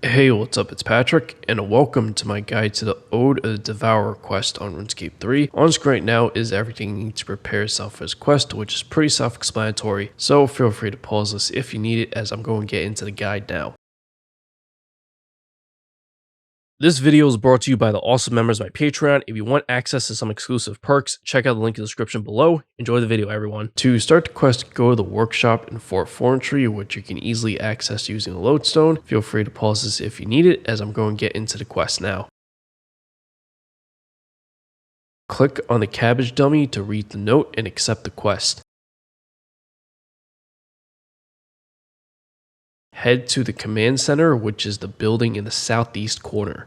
Hey, what's up? It's Patrick, and welcome to my guide to the Ode of the Devourer quest on RuneScape 3. On screen right now is everything you need to prepare yourself for this quest, which is pretty self-explanatory, so feel free to pause this if you need it, as I'm going to get into the guide now. This video is brought to you by the awesome members of my Patreon. If you want access to some exclusive perks, check out the link in the description below. Enjoy the video, everyone. To start the quest, go to the workshop in Fort Forestry, which you can easily access using the lodestone. Feel free to pause this if you need it, as I'm going to get into the quest now. Click on the cabbage dummy to read the note and accept the quest. Head to the command center, which is the building in the southeast corner.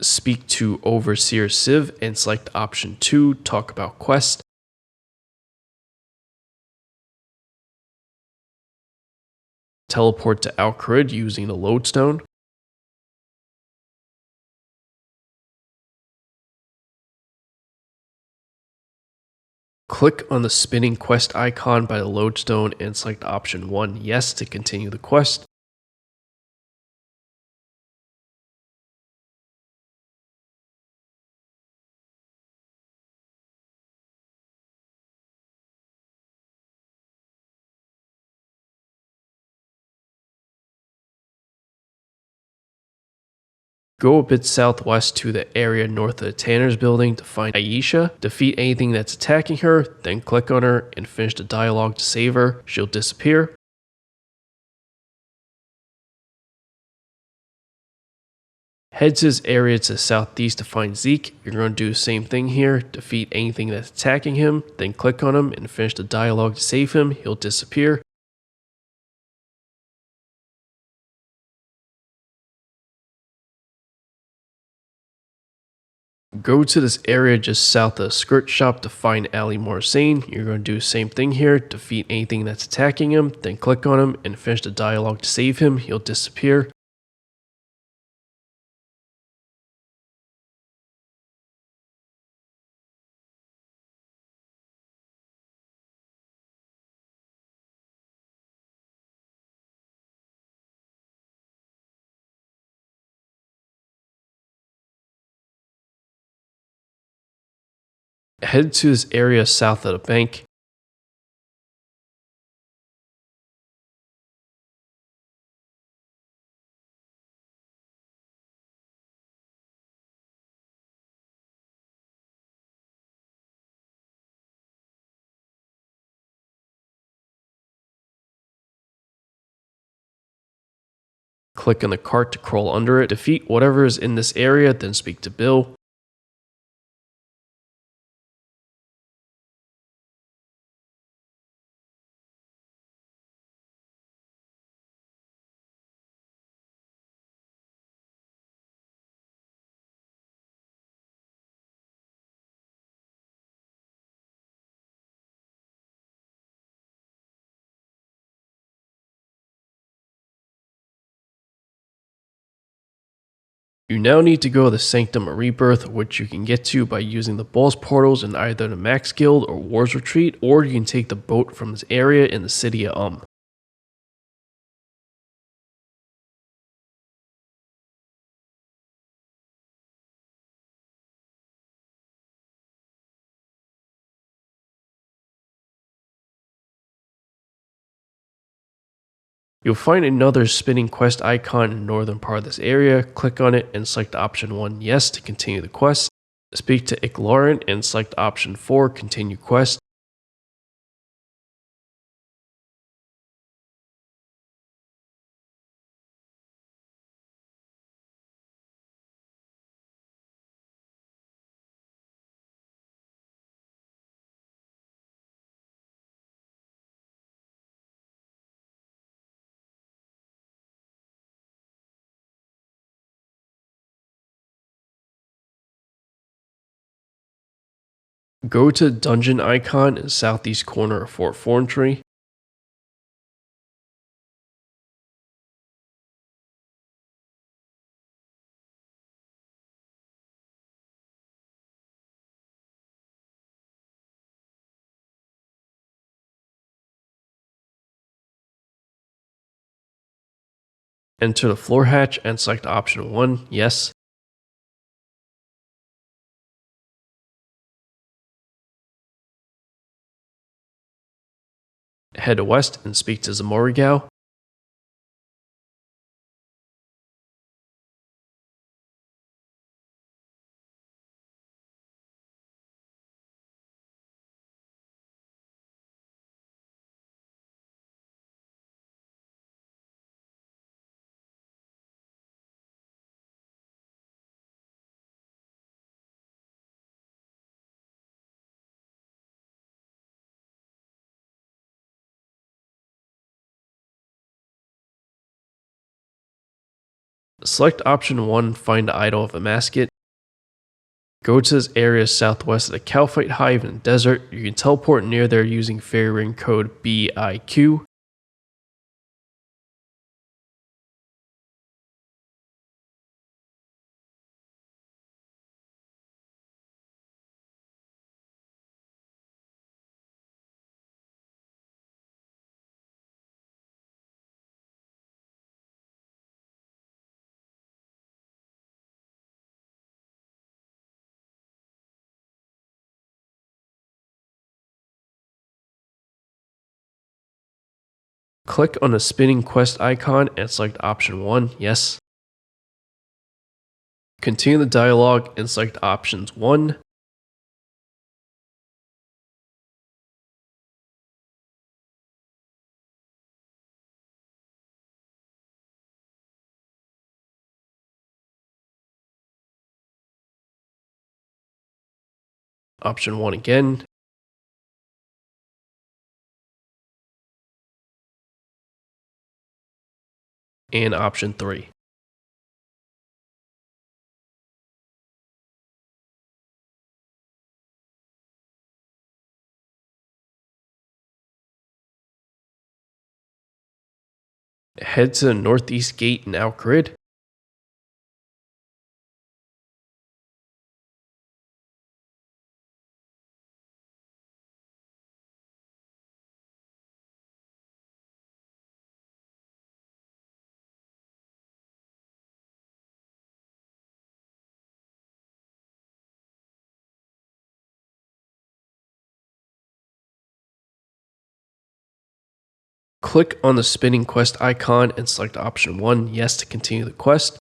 Speak to Overseer Civ and select option 2, talk about quest. Teleport to Kharid using the lodestone. Click on the spinning quest icon by the lodestone and select option 1, yes, to continue the quest. Go a bit southwest to the area north of the Tanner's building to find Aisha. Defeat anything that's attacking her, then click on her and finish the dialogue to save her. She'll disappear. Head to this area to the southeast to find Zeke. You're going to do the same thing here. Defeat anything that's attacking him, then click on him and finish the dialogue to save him. He'll disappear. Go to this area just south of the skirt shop to find Ali Morsane. You're going to do the same thing here. Defeat anything that's attacking him, then click on him and finish the dialogue to save him. He'll disappear. Head to this area south of the bank. Click on the cart to crawl under it. Defeat whatever is in this area, then speak to Bill. You now need to go to the Sanctum of Rebirth, which you can get to by using the boss portals in either the Max Guild or Wars Retreat, or you can take the boat from this area in the city of You'll find another spinning quest icon in the northern part of this area. Click on it and select option 1, yes, to continue the quest. Speak to Iklaurin and select option 4, continue quest. Go to the dungeon icon in the southeast corner of Fort Forestry. Enter the floor hatch and select option 1, yes. Head west and speak to Zamorigal. Select option 1, find the idol of Amascut. Go to this area southwest of the Calphite Hive in the desert. You can teleport near there using fairy ring code BIQ. Click on the spinning quest icon and select option 1, yes. Continue the dialogue and select options 1, option 1 again, and option 3. Head to the northeast gate in Kharid. Click on the spinning quest icon and select option 1, yes, to continue the quest.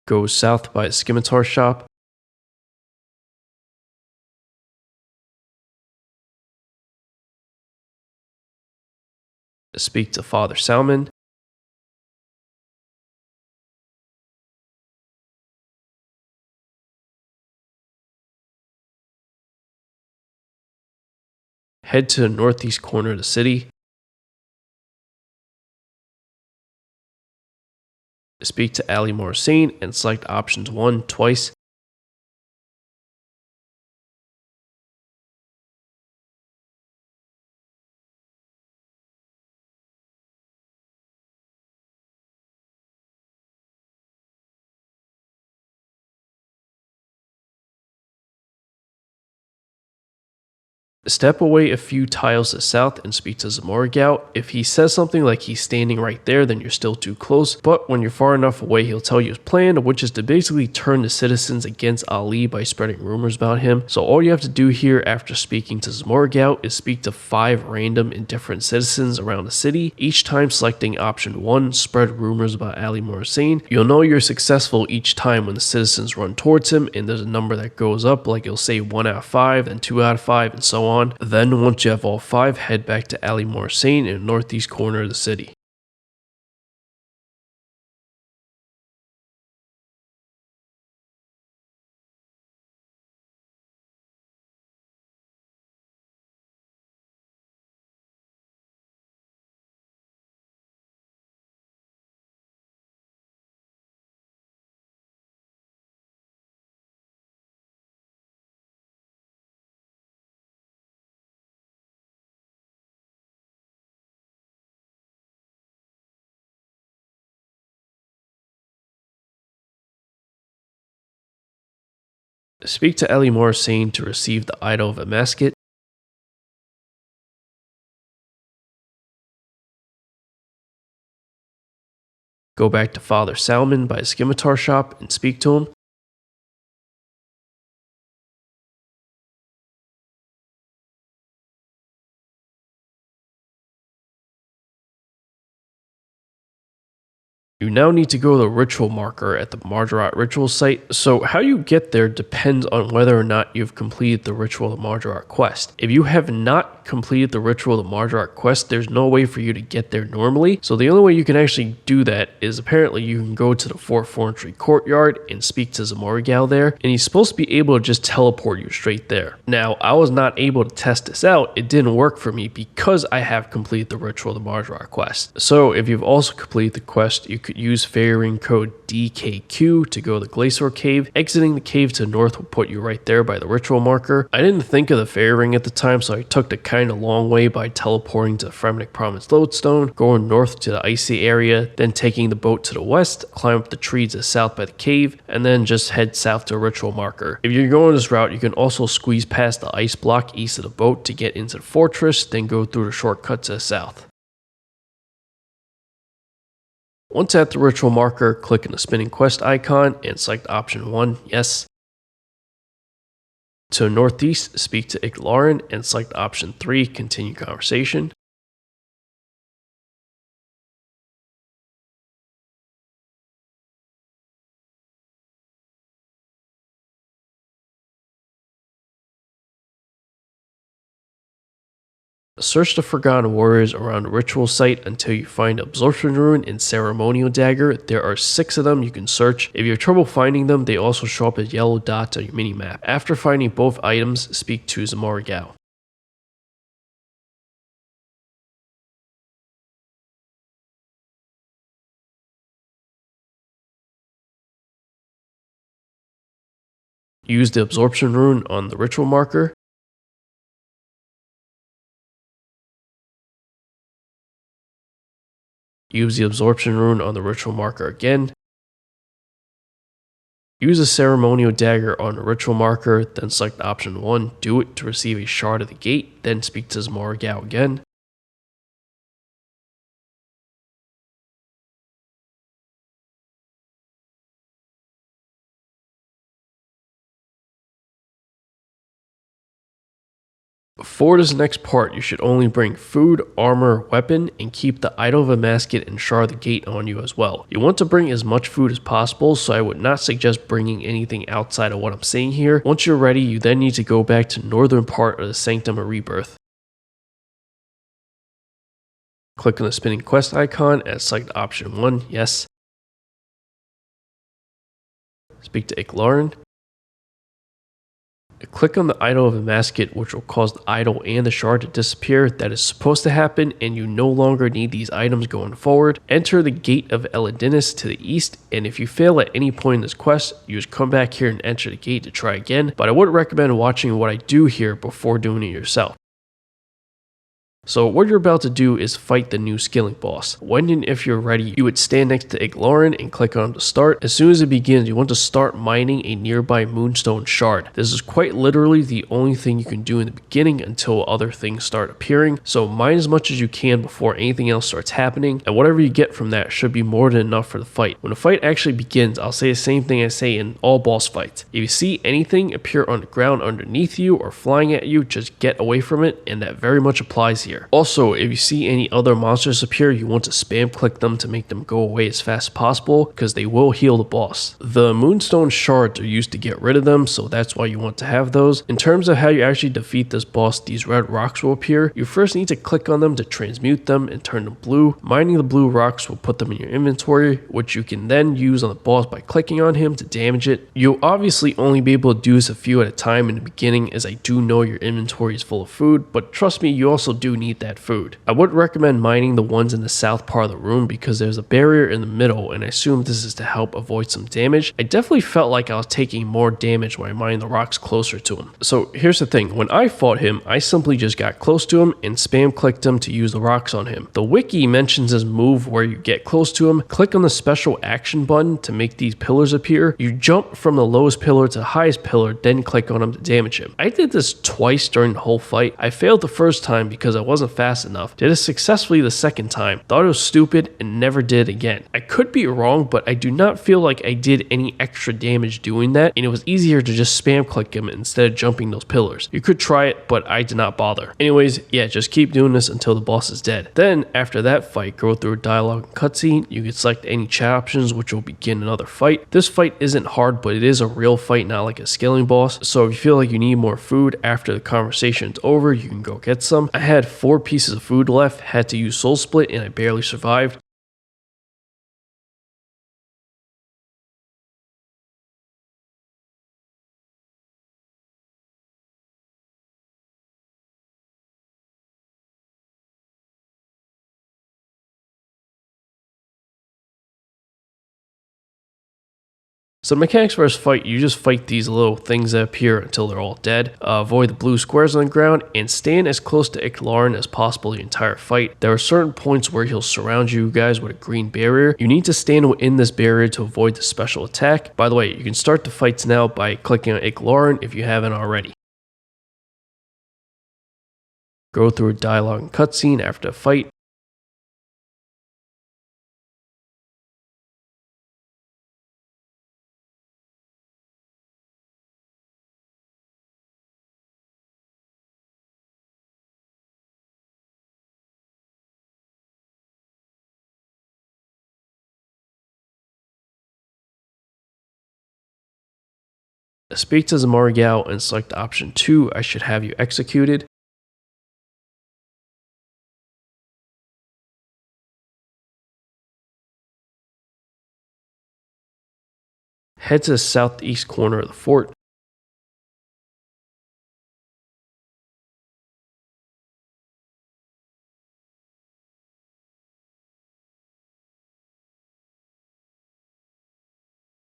Go south by a scimitar shop. Speak to Father Salmon. Head to the northeast corner of the city. Speak to Ali Morrissane and select options 1 twice. Step away a few tiles to the south and speak to Zamorigal. If he says something like he's standing right there, then you're still too close, but when you're far enough away, he'll tell you his plan, which is to basically turn the citizens against Ali by spreading rumors about him. So all you have to do here after speaking to Zamorigal is speak to 5 random indifferent citizens around the city, each time selecting option 1, spread rumors about Ali Morrissane. You'll know you're successful each time when the citizens run towards him and there's a number that goes up, like it'll say 1 out of 5, then 2 out of 5, and so on. Then once you have all 5, head back to Ali Morrissane in the northeast corner of the city. speak to Elidinis to receive the idol of Amascut. Go back to Father Salmon by his scimitar shop and speak to him. You now need to go to the ritual marker at the Mahjarrat ritual site. So how you get there depends on whether or not you've completed the ritual of the Mahjarrat quest. If you have not completed the ritual of the Mahjarrat quest, there's no way for you to get there normally. So the only way you can actually do that is apparently you can go to the Fort Forestry courtyard and speak to Zamorigal there, and he's supposed to be able to just teleport you straight there. Now, I was not able to test this out. It didn't work for me because I have completed the ritual of the Mahjarrat quest. So if you've also completed the quest, you could use fairy ring code DKQ to go to the Glacier Cave. Exiting the cave to the north will put you right there by the ritual marker. I didn't think of the fairy ring at the time, so I took the kind of long way by teleporting to the Fremenic Province Lodestone, going north to the icy area, then taking the boat to the west, climb up the tree to the south by the cave, and then just head south to a ritual marker. If you're going this route, you can also squeeze past the ice block east of the boat to get into the fortress, then go through the shortcut to the south. Once at the ritual marker, click on the spinning quest icon and select option 1, yes. To the northeast, speak to Elidinis and select option 3, continue conversation. Search the Forgotten Warriors around the ritual site until you find Absorption Rune and Ceremonial Dagger. There are 6 of them you can search. If you have trouble finding them, they also show up as yellow dots on your minimap. After finding both items, speak to Zamorigal. Use the Absorption Rune on the ritual marker. Use the Absorption Rune on the ritual marker again. Use a Ceremonial Dagger on the ritual marker, then select option 1, do it to receive a shard of the gate, then speak to Zamorigal again. For this next part, you should only bring food, armor, weapon, and keep the idol of Amascut and shard of the gate on you as well. You want to bring as much food as possible, so I would not suggest bringing anything outside of what I'm saying here. Once you're ready, you then need to go back to the northern part of the Sanctum of Rebirth. Click on the spinning quest icon and select option 1, yes. Speak to Elidinis. Click on the idol of Amascut, which will cause the idol and the shard to disappear. That is supposed to happen, and you no longer need these items going forward. Enter the gate of Elidinis to the east, and if you fail at any point in this quest, you just come back here and enter the gate to try again, but I would recommend watching what I do here before doing it yourself. So what you're about to do is fight the new skilling boss. When and if you're ready, you would stand next to Elidinis and click on to start. As soon as it begins, you want to start mining a nearby moonstone shard. This is quite literally the only thing you can do in the beginning until other things start appearing. So mine as much as you can before anything else starts happening, and whatever you get from that should be more than enough for the fight. When the fight actually begins, I'll say the same thing I say in all boss fights. If you see anything appear on the ground underneath you or flying at you, just get away from it, and that very much applies here. Also, if you see any other monsters appear, you want to spam click them to make them go away as fast as possible, because they will heal the boss. The moonstone shards are used to get rid of them, so that's why you want to have those. In terms of how you actually defeat this boss, these red rocks will appear. You first need to click on them to transmute them and turn them blue. Mining the blue rocks will put them in your inventory, which you can then use on the boss by clicking on him to damage it. You'll obviously only be able to do this a few at a time in the beginning, as I do know your inventory is full of food, but trust me, you also do need eat that food. I would recommend mining the ones in the south part of the room because there's a barrier in the middle, and I assume this is to help avoid some damage. I definitely felt like I was taking more damage when I mined the rocks closer to him. So here's the thing, when I fought him, I simply just got close to him and spam clicked him to use the rocks on him. The wiki mentions this move where you get close to him, click on the special action button to make these pillars appear, you jump from the lowest pillar to the highest pillar, then click on him to damage him. I did this twice during the whole fight. I failed the first time because I wasn't fast enough, did it successfully the second time, thought it was stupid and never did it again. I could be wrong, but I do not feel like I did any extra damage doing that, and it was easier to just spam click him instead of jumping those pillars. You could try it, but I did not bother. Anyways, yeah, just keep doing this until the boss is dead. Then after that fight, go through a dialogue and cutscene. You can select any chat options, which will begin another fight. This fight isn't hard, but it is a real fight, not like a scaling boss. So if you feel like you need more food after the conversation's over, you can go get some. I had 4 pieces of food left, had to use soul split, and I barely survived. So the mechanics for this fight, you just fight these little things that appear until they're all dead. Avoid the blue squares on the ground and stand as close to Iklaren as possible the entire fight. There are certain points where he'll surround you guys with a green barrier. You need to stand within this barrier to avoid the special attack. By the way, you can start the fights now by clicking on Iklaren if you haven't already. Go through a dialogue and cutscene after the fight. Speak to Zamargal and select option 2, I should have you executed. Head to the southeast corner of the fort.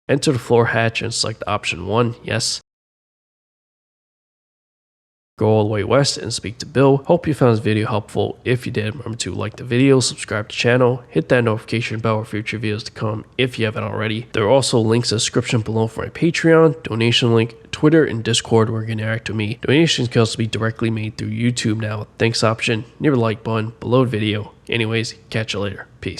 Enter the floor hatch and select option 1, yes. Go all the way west and speak to Bill. Hope you found this video helpful. If you did, remember to like the video, subscribe to the channel, hit that notification bell for future videos to come if you haven't already. There are also links in the description below for my Patreon, donation link, Twitter, and Discord where you can interact with me. Donations can also be directly made through YouTube now. Thanks option, near the like button, below the video. Anyways, catch you later. Peace.